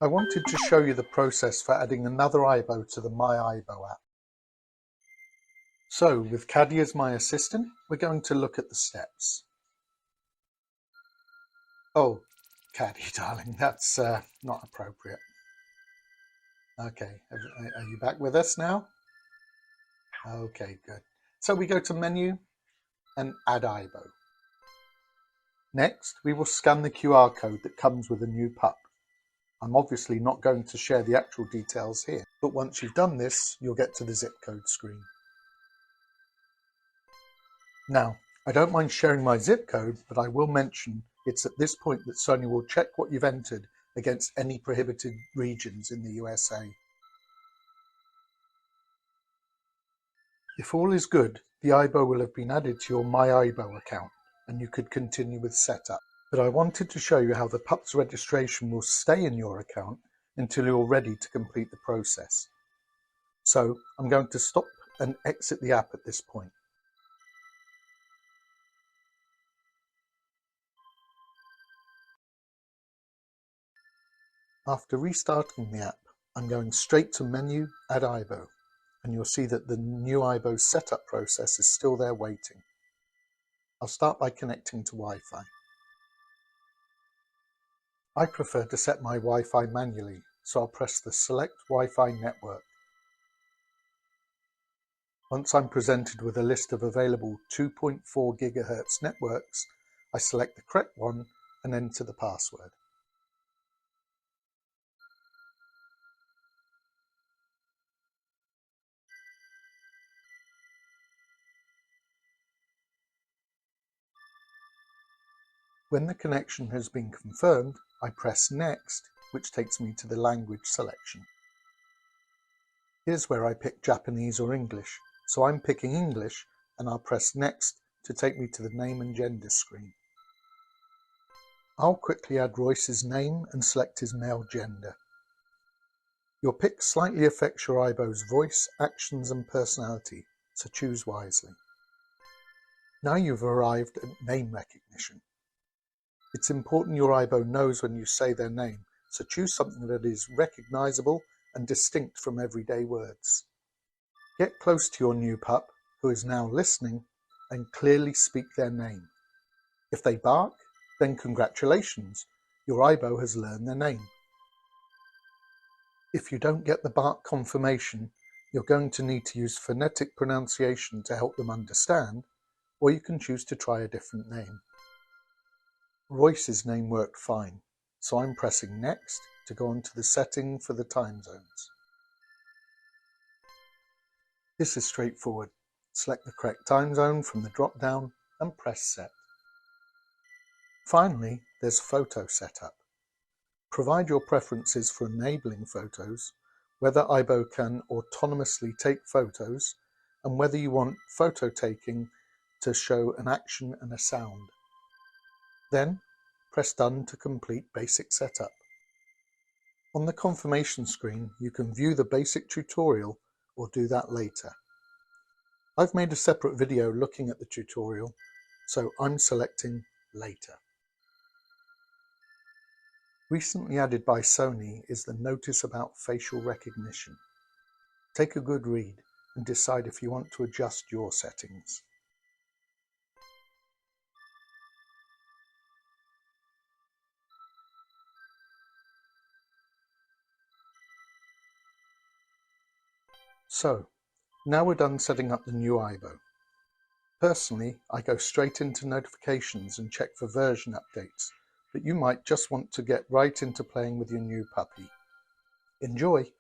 I wanted to show you the process for adding another aibo to the Myaibo app. So with Caddi as my assistant, we're going to look at the steps. Oh, Caddi, darling, that's not appropriate. Okay, are you back with us now? Okay, good. So we go to Menu and Add aibo. Next, we will scan the QR code that comes with a new pup. I'm obviously not going to share the actual details here, but once you've done this, you'll get to the zip code screen. Now, I don't mind sharing my zip code, but I will mention it's at this point that Sony will check what you've entered against any prohibited regions in the USA. If all is good, the aibo will have been added to your Myaibo account and you could continue with setup. But I wanted to show you how the pup's registration will stay in your account until you're ready to complete the process. So I'm going to stop and exit the app at this point. After restarting the app, I'm going straight to Menu, Add aibo, and you'll see that the new aibo setup process is still there waiting. I'll start by connecting to Wi-Fi. I prefer to set my Wi-Fi manually, so I'll press the Select Wi-Fi Network. Once I'm presented with a list of available 2.4 GHz networks, I select the correct one and enter the password. When the connection has been confirmed, I press Next, which takes me to the language selection. Here's where I pick Japanese or English, so I'm picking English and I'll press Next to take me to the name and gender screen. I'll quickly add Royce's name and select his male gender. Your pick slightly affects your aibo's voice, actions and personality, so choose wisely. Now you've arrived at name recognition. It's important your aibo knows when you say their name, so choose something that is recognizable and distinct from everyday words. Get close to your new pup, who is now listening, and clearly speak their name. If they bark, then congratulations, your aibo has learned their name. If you don't get the bark confirmation, you're going to need to use phonetic pronunciation to help them understand, or you can choose to try a different name. Royce's name worked fine, so I'm pressing Next to go on to the setting for the time zones. This is straightforward. Select the correct time zone from the drop-down and press Set. Finally, there's Photo Setup. Provide your preferences for enabling photos, whether aibo can autonomously take photos, and whether you want photo taking to show an action and a sound. Then, press Done to complete basic setup. On the confirmation screen, you can view the basic tutorial or do that later. I've made a separate video looking at the tutorial, so I'm selecting Later. Recently added by Sony is the notice about facial recognition. Take a good read and decide if you want to adjust your settings. So, now we're done setting up the new aibo. Personally, I go straight into notifications and check for version updates, but you might just want to get right into playing with your new puppy. Enjoy!